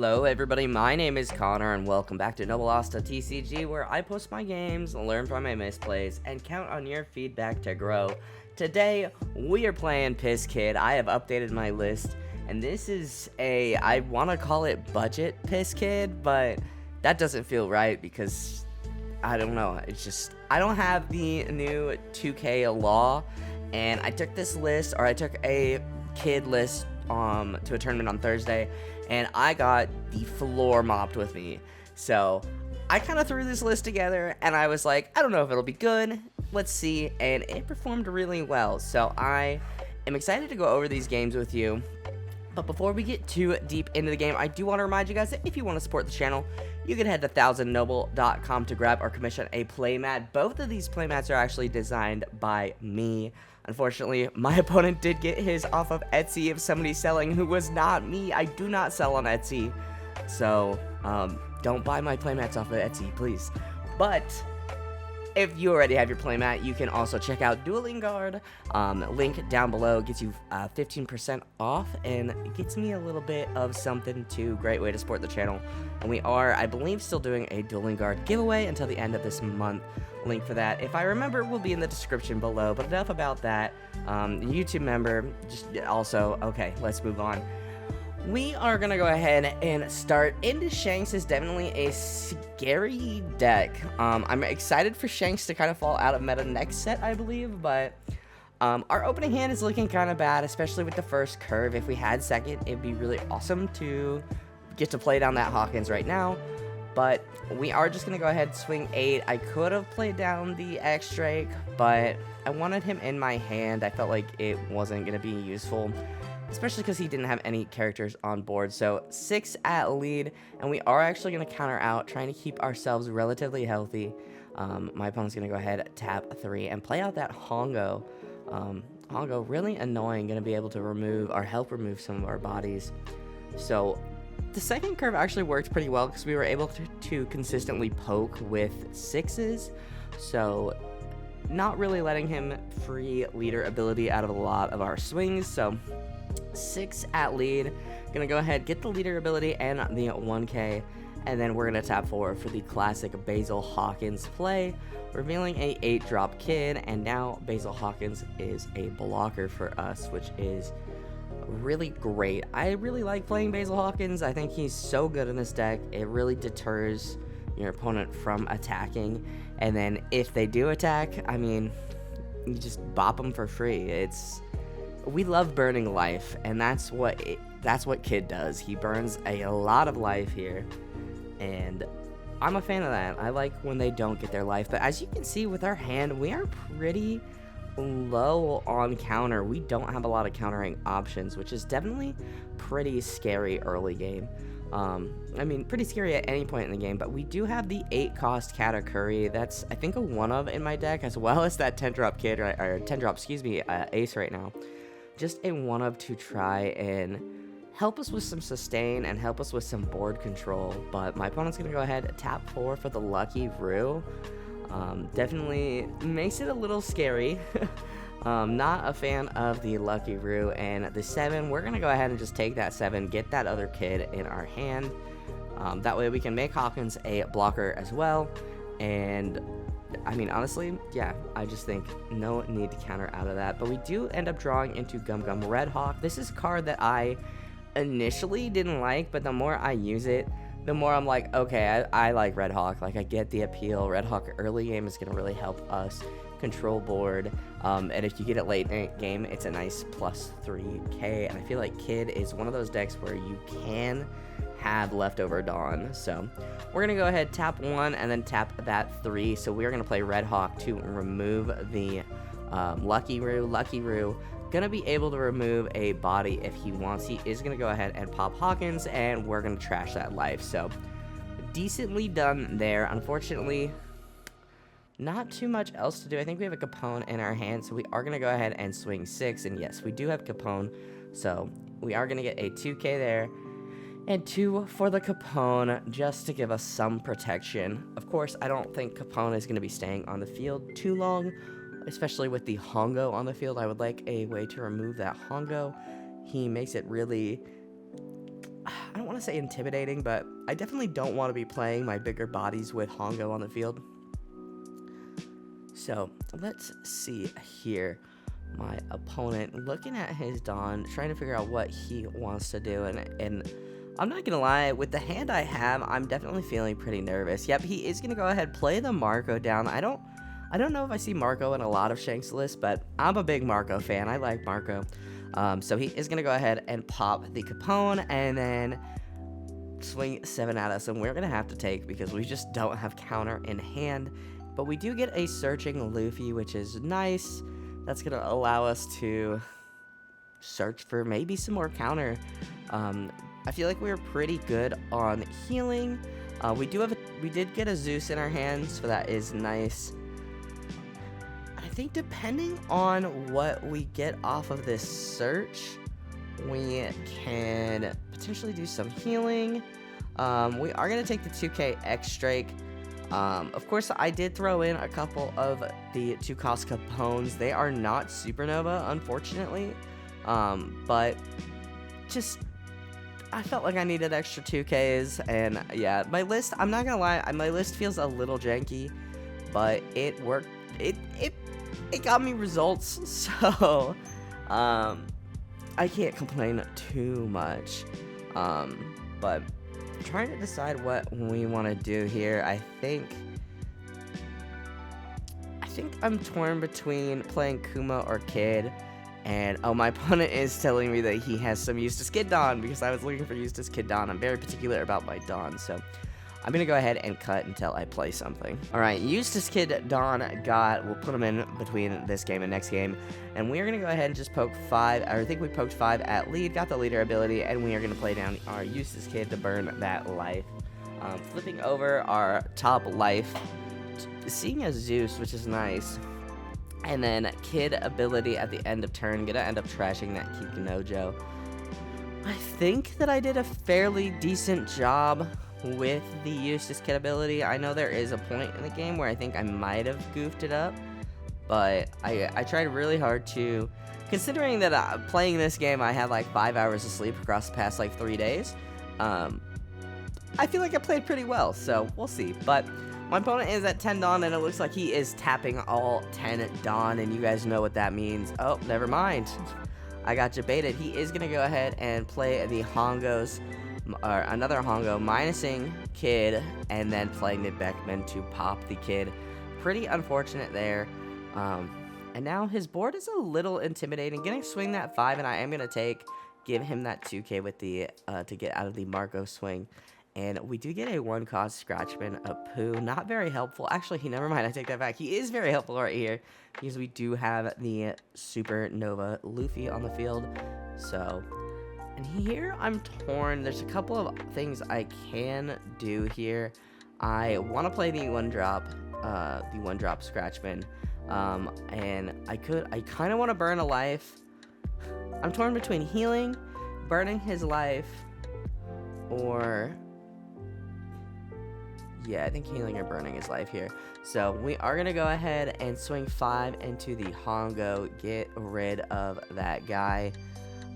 Hello everybody, my name is Connor and welcome back to Noble Asta TCG, where I post my games, learn from my misplays, and count on your feedback to grow. Today, we are playing Piss Kid. I have updated my list, and this is I want to call it budget Piss Kid, but that doesn't feel right because, I don't know, it's just, I don't have the new 2K law, and I took this list, or I took a kid list to a tournament on Thursday, and I got the floor mopped with me. So I kind of threw this list together, and I was like, I don't know if it'll be good. Let's see, and it performed really well. So I am excited to go over these games with you. But before we get too deep into the game, I do want to remind you guys that if you want to support the channel, you can head to thousandnoble.com to grab or commission a playmat. Both of these playmats are actually designed by me. Unfortunately, my opponent did get his off of Etsy of somebody selling who was not me. I do not sell on Etsy, so don't buy my playmats off of Etsy, please. But if you already have your playmat, you can also check out Dueling Guard. Link down below gets you 15% off and it gets me a little bit of something too. Great way to support the channel. And we are, I believe, still doing a Dueling Guard giveaway until the end of this month. Link for that, if I remember, will be in the description below. But enough about that. YouTube member, just also, okay, let's move on. We are going to go ahead and start. Into Shanks is definitely a scary deck. I'm excited for Shanks to kind of fall out of meta next set, I believe, but our opening hand is looking kind of bad, especially with the first curve. If we had second, it'd be really awesome to get to play down that Hawkins right now, but we are just going to go ahead and swing 8. I could have played down the X-Drake, but I wanted him in my hand. I felt like it wasn't going to be useful, especially because he didn't have any characters on board. So 6 at lead, and we are actually going to counter out, trying to keep ourselves relatively healthy. My opponent's going to go ahead, tap 3, and play out that Hongo. Hongo, really annoying, going to be able to remove or help remove some of our bodies. So the second curve actually worked pretty well because we were able to consistently poke with 6s. So not really letting him free leader ability out of a lot of our swings. So 6 at lead, gonna go ahead, get the leader ability and the 1k, and then we're gonna tap 4 for the classic Basil Hawkins play, revealing a 8-drop kid, and now Basil Hawkins is a blocker for us, which is really great. I really like playing Basil Hawkins. I think he's so good in this deck. It really deters your opponent from attacking, and then if they do attack, I mean, you just bop them for free. We love burning life, and that's what Kid does. He burns a lot of life here, and I'm a fan of that. I like when they don't get their life, but as you can see with our hand, we are pretty low on counter. We don't have a lot of countering options, which is definitely pretty scary early game. I mean, pretty scary at any point in the game, but we do have the 8-cost Katakuri. That's, I think, a 1-of in my deck, as well as that 10-drop kid, or 10-drop, excuse me, ace right now. Just a 1-of to try and help us with some sustain and help us with some board control. But my opponent's going to go ahead, tap 4 for the Lucky Roo. Definitely makes it a little scary. Not a fan of the Lucky Roo. And the 7, we're going to go ahead and just take that 7, get that other kid in our hand. That way we can make Hawkins a blocker as well. And I mean, honestly, yeah, I just think no need to counter out of that. But we do end up drawing into Gum Gum Red Hawk. This is a card that I initially didn't like, but the more I use it, the more I'm like, okay, I like Red Hawk. Like, I get the appeal. Red Hawk early game is going to really help us control board. And if you get it late game, it's a nice plus 3k. And I feel like Kid is one of those decks where you can have leftover Dawn. So we're gonna go ahead, tap 1 and then tap that 3. So we're gonna play Red Hawk to remove the Lucky Roo. Gonna be able to remove a body if he wants. He is gonna go ahead and pop Hawkins, and we're gonna trash that life. So decently done there. Unfortunately, not too much else to do. I think we have a Capone in our hand, so we are gonna go ahead and swing 6. And yes, we do have Capone, so we are gonna get a 2k there. And 2 for the Capone, just to give us some protection. Of course, I don't think Capone is going to be staying on the field too long, especially with the Hongo on the field. I would like a way to remove that Hongo. He makes it really, I don't want to want to say intimidating, but I definitely don't want to be playing my bigger bodies with Hongo on the field. So let's see here. My opponent looking at his Dawn, trying to figure out what he wants to do, and I'm not gonna lie, with the hand I have, I'm definitely feeling pretty nervous. Yep, he is gonna go ahead play the Marco down. I don't know if I see Marco in a lot of Shanks lists, but I'm a big Marco fan. I like Marco. So he is gonna go ahead and pop the Capone and then swing 7 at us, and we're gonna have to take because we just don't have counter in hand. But we do get a searching Luffy, which is nice. That's gonna allow us to search for maybe some more counter. I feel like we were pretty good on healing. We did get a Zeus in our hands, so that is nice. I think depending on what we get off of this search, we can potentially do some healing. We are gonna take the 2K X Drake. Of course, I did throw in a couple of the 2-cost Capones. They are not Supernova, unfortunately, but just I felt like I needed extra 2Ks, and yeah, my list, I'm not gonna lie, my list feels a little janky, but it worked. It got me results, so I can't complain too much. But trying to decide what we want to do here. I think I'm torn between playing Kuma or Kid, and oh, my opponent is telling me that he has some Eustass Kid Dawn because I was looking for Eustass Kid Dawn. I'm very particular about my Dawn, so I'm gonna go ahead and cut until I play something. All right, Eustass Kid Dawn we'll put him in between this game and next game, and we're gonna go ahead and just poke 5. I think we poked 5 at lead, got the leader ability, and we are gonna play down our Eustass Kid to burn that life. Flipping over our top life, seeing a Zeus, which is nice, and then Kid ability at the end of turn, gonna end up trashing that Kikinojo. I think that I did a fairly decent job with the Eustass Kid ability. I know there is a point in the game where I think I might have goofed it up, but I tried really hard to, considering that playing this game I had like 5 hours of sleep across the past like 3 days. I feel like I played pretty well, so we'll see. But my opponent is at 10 Dawn, and it looks like he is tapping all 10 Dawn, and you guys know what that means. Oh, never mind. I got you baited. He is going to go ahead and play the Hongos, or another Hongo, minusing Kid, and then playing the Beckman to pop the Kid. Pretty unfortunate there. And now his board is a little intimidating. Gonna swing that 5, and I am going to give him that 2K with the, to get out of the Marco swing. And we do get a 1-cost Scratchman, a Pooh. Not very helpful. Actually, never mind. I take that back. He is very helpful right here because we do have the Supernova Luffy on the field. So, and here I'm torn. There's a couple of things I can do here. I want to play the 1-drop Scratchman. And I kind of want to burn a life. I'm torn between healing, burning his life, or yeah, I think healing or burning his life here. So we are going to go ahead and swing 5 into the Hongo, get rid of that guy.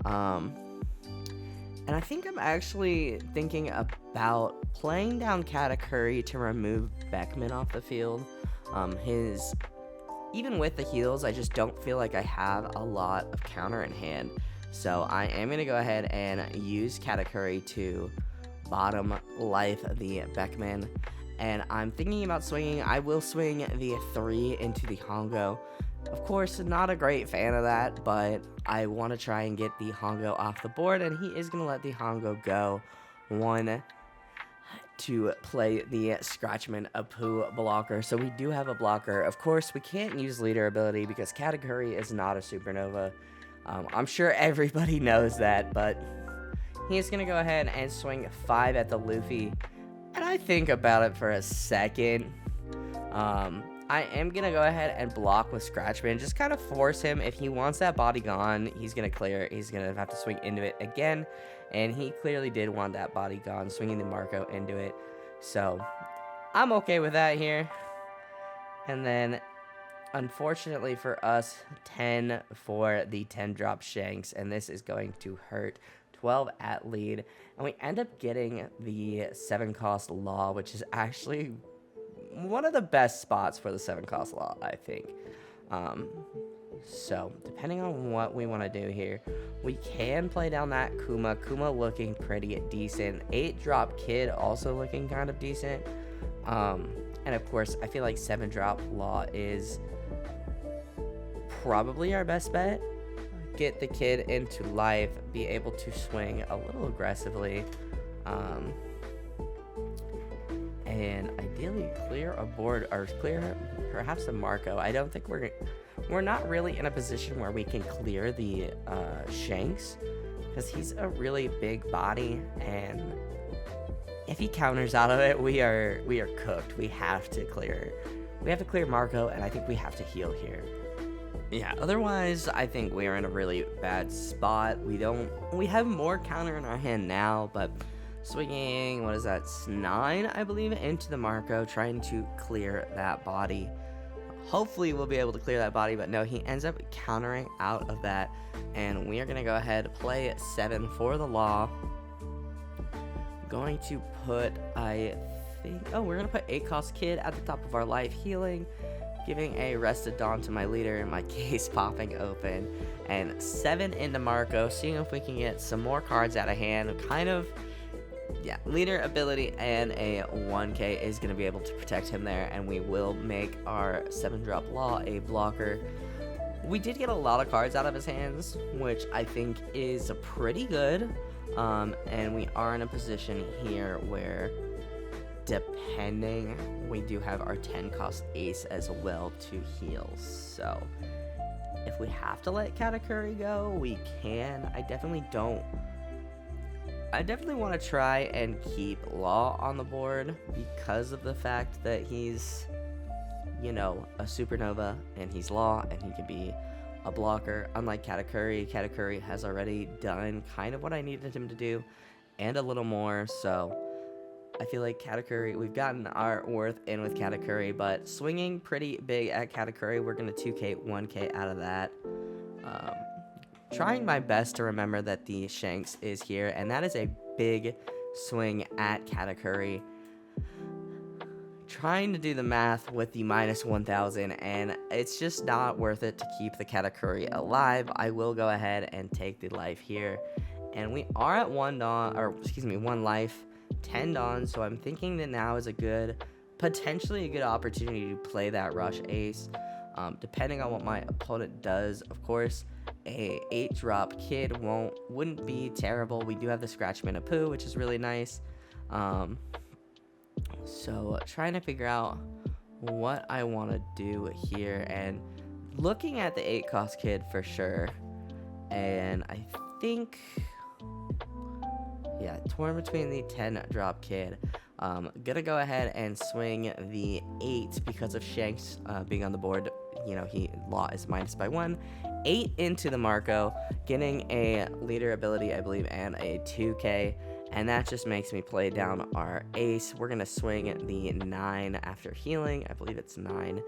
And I think I'm actually thinking about playing down Katakuri to remove Beckman off the field. Even with the heals, I just don't feel like I have a lot of counter in hand. So I am going to go ahead and use Katakuri to bottom life the Beckman. And I'm thinking about swinging. I will swing the 3 into the Hongo. Of course, not a great fan of that, but I want to try and get the Hongo off the board, and he is going to let the Hongo go. 1 to play the Scratchman, a Pooh blocker. So we do have a blocker. Of course, we can't use leader ability because Katakuri is not a Supernova. I'm sure everybody knows that, but he's going to go ahead and swing 5 at the Luffy. And I think about it for a second. I am going to go ahead and block with Scratchman. Just kind of force him. If he wants that body gone, he's going to clear it. He's going to have to swing into it again. And he clearly did want that body gone, swinging the Marco into it. So I'm okay with that here. And then, unfortunately for us, 10 for the 10-drop Shanks. And this is going to hurt 12 at lead, and we end up getting the 7-cost Law, which is actually one of the best spots for the 7-cost Law, I think. So, depending on what we want to do here, we can play down that Kuma. Kuma looking pretty decent. 8-drop Kid also looking kind of decent. And of course, I feel like 7-drop Law is probably our best bet. Get the Kid into life, be able to swing a little aggressively, and ideally clear a board, or clear perhaps a Marco. I don't think we're not really in a position where we can clear the Shanks, because he's a really big body, and if he counters out of it, we are cooked. We have to clear Marco, and I think we have to heal here. Yeah, otherwise, I think we are in a really bad spot. We have more counter in our hand now, but swinging, what is that, 9, I believe, into the Marco, trying to clear that body. Hopefully, we'll be able to clear that body, but no, he ends up countering out of that, and we are going to go ahead and play 7 for the Law. Going to put, we're going to put 8-cost Kid at the top of our life healing, giving a Rested Dawn to my leader, and my case popping open, and 7 into Marco, seeing if we can get some more cards out of hand. Leader ability and a 1K is going to be able to protect him there, and we will make our 7-drop Law a blocker. We did get a lot of cards out of his hands, which I think is pretty good, and we are in a position here where, depending, we do have our 10-cost Ace as well to heal. So if we have to let Katakuri go, we can. I definitely want to try and keep Law on the board because of the fact that he's, a supernova, and he's Law, and he can be a blocker. Unlike Katakuri, Katakuri has already done kind of what I needed him to do, and a little more, so I feel like Katakuri, we've gotten our worth in with Katakuri, but swinging pretty big at Katakuri. We're going to 2K, 1K out of that. Trying my best to remember that the Shanks is here, and that is a big swing at Katakuri. Trying to do the math with the minus 1,000, and it's just not worth it to keep the Katakuri alive. I will go ahead and take the life here, and we are at 1 life. 10 Dawn, so I'm thinking that now is potentially a good opportunity to play that Rush Ace, depending on what my opponent does. Of course, a 8-drop Kid wouldn't be terrible. We do have the Scratchman of Pooh, which is really nice. So trying to figure out what I want to do here, and looking at the 8-cost Kid for sure, and I think, torn between the 10-drop Kid. Gonna go ahead and swing the 8 because of Shanks being on the board. Law is minus by 1. 8 into the Marco, getting a leader ability, I believe, and a 2K. And that just makes me play down our Ace. We're gonna swing the 9 after healing. I believe it's 9.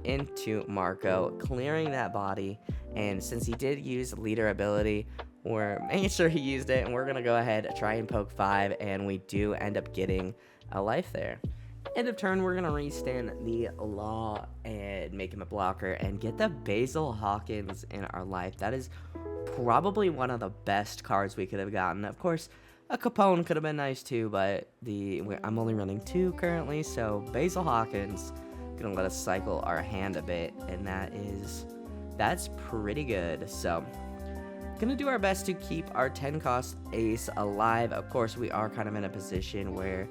Into Marco, clearing that body. And since he did use leader ability, we're making sure he used it, and we're going to go ahead and try and poke 5, and we do end up getting a life there. End of turn, we're going to restand the Law and make him a blocker and get the Basil Hawkins in our life. That is probably one of the best cards we could have gotten. Of course, a Capone could have been nice too, but I'm only running 2 currently, so Basil Hawkins going to let us cycle our hand a bit, and that's pretty good. So gonna do our best to keep our 10-cost Ace alive. Of course, we are kind of in a position where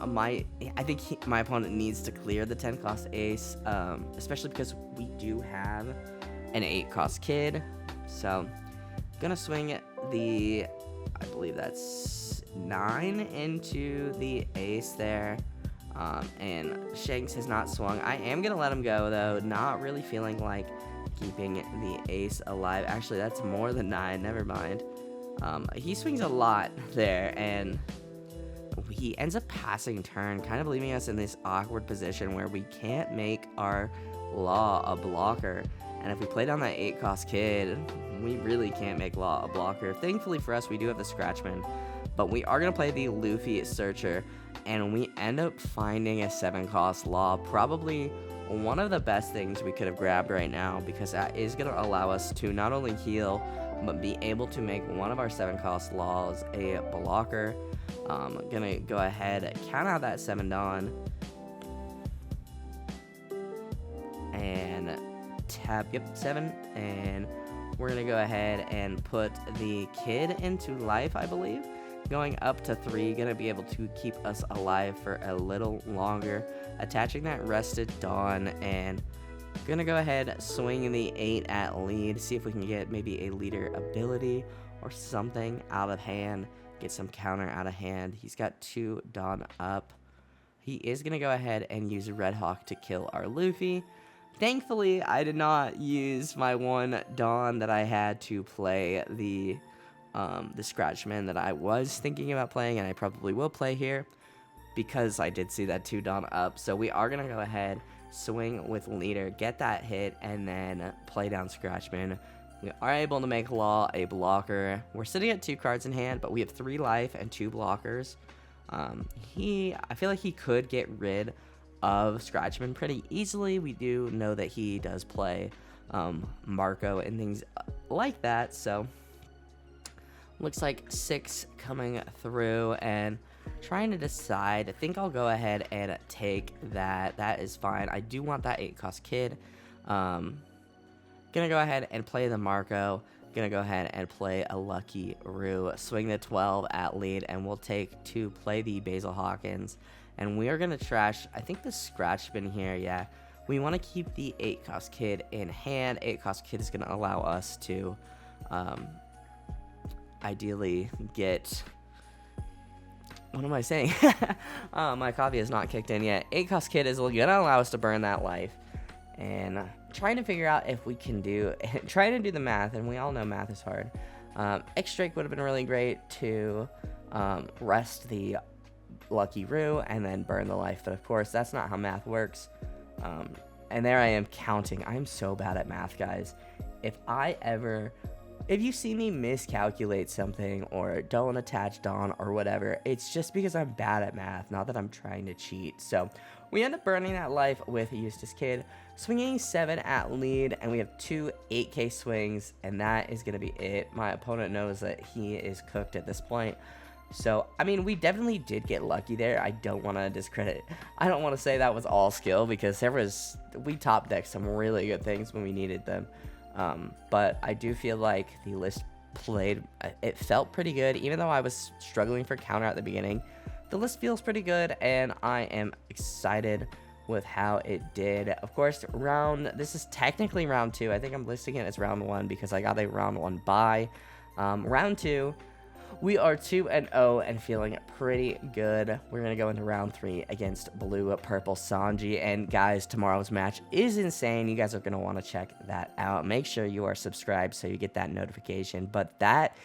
my opponent needs to clear the 10-cost Ace, especially because we do have an 8-cost Kid. So gonna swing I believe that's 9 into the Ace there. And Shanks has not swung. I am gonna let him go though, not really feeling like keeping the Ace alive. Actually, that's more than 9, never mind. He swings a lot there, and he ends up passing turn, kind of leaving us in this awkward position where we can't make our Law a blocker. And if we play down that 8-cost Kid, we really can't make a blocker. Thankfully for us, we do have the Scratchman, but we are going to play the Luffy Searcher, and we end up finding a 7-cost Law, probably one of the best things we could have grabbed right now, because that is going to allow us to not only heal, but be able to make one of our 7-cost Laws a blocker. I'm going to go ahead and count out that 7 Dawn, and tap, 7, and we're going to go ahead and put the Kid into life, I believe. Going up to 3, going to be able to keep us alive for a little longer. Attaching that Rested Dawn, and going to go ahead, swing the 8 at lead, see if we can get maybe a leader ability or something out of hand, get some counter out of hand. He's got 2 Dawn up. He is going to go ahead and use Red Hawk to kill our Luffy. Thankfully, I did not use my 1 Dawn that I had to play the Scratchman that I was thinking about playing, and I probably will play here because I did see that 2 Dawn up. So we are going to go ahead, swing with leader, get that hit, and then play down Scratchman. We are able to make Law a blocker. We're sitting at 2 cards in hand, but we have 3 life and 2 blockers. I feel like he could get rid of Scratchman pretty easily. We do know that he does play Marco and things like that, so looks like 6 coming through, and trying to decide. I think I'll go ahead and take that. That is fine. I do want that 8-cost Kid. Gonna go ahead and play the Marco. Gonna go ahead and play a Lucky Roo. Swing the 12 at lead, and we'll take to play the Basil Hawkins. And we are gonna trash, I think, the Scratchman here. Yeah, we want to keep the 8-cost Kid in hand. 8-cost Kid is gonna allow us to ideally get, what am I saying? My coffee has not kicked in yet. 8-cost Kid is gonna allow us to burn that life, and trying to figure out if we can do, trying to do the math, and we all know math is hard. X-Drake would have been really great to rest the Lucky Roo and then burn the life, but of course that's not how math works. And there I am counting. I'm so bad at math, guys. If you see me miscalculate something or don't attach Dawn or whatever, it's just because I'm bad at math, not that I'm trying to cheat. So we end up burning that life with Eustass Kid, swinging 7 at lead, and we have 2 8k swings, and that is going to be it. My opponent knows that he is cooked at this point. So, I mean, we definitely did get lucky there. I don't want to discredit. I don't want to say that was all skill, because we top decked some really good things when we needed them. But I do feel like the list it felt pretty good, even though I was struggling for counter at the beginning. The list feels pretty good, and I am excited with how it did. Of course, this is technically round 2. I think I'm listing it as round 1 because I got a round 1 bye. Round 2, we are 2-0 and feeling pretty good. We're going to go into round 3 against Blue Purple Sanji. And guys, tomorrow's match is insane. You guys are going to want to check that out. Make sure you are subscribed so you get that notification. But that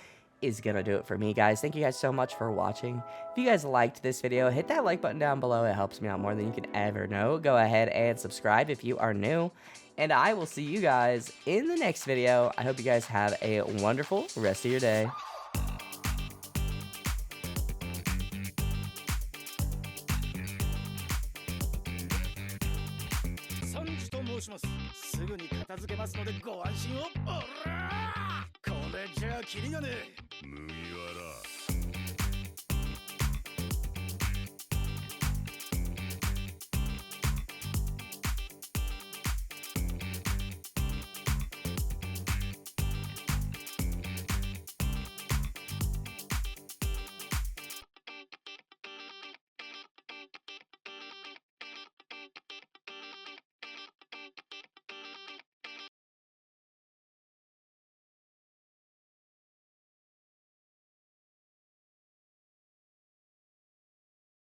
is going to do it for me, guys. Thank you guys so much for watching. If you guys liked this video, hit that like button down below. It helps me out more than you can ever know. Go ahead and subscribe if you are new. And I will see you guys in the next video. I hope you guys have a wonderful rest of your day. すぐに片付けますのでご安心を。おらー、これじゃあキリがねえ。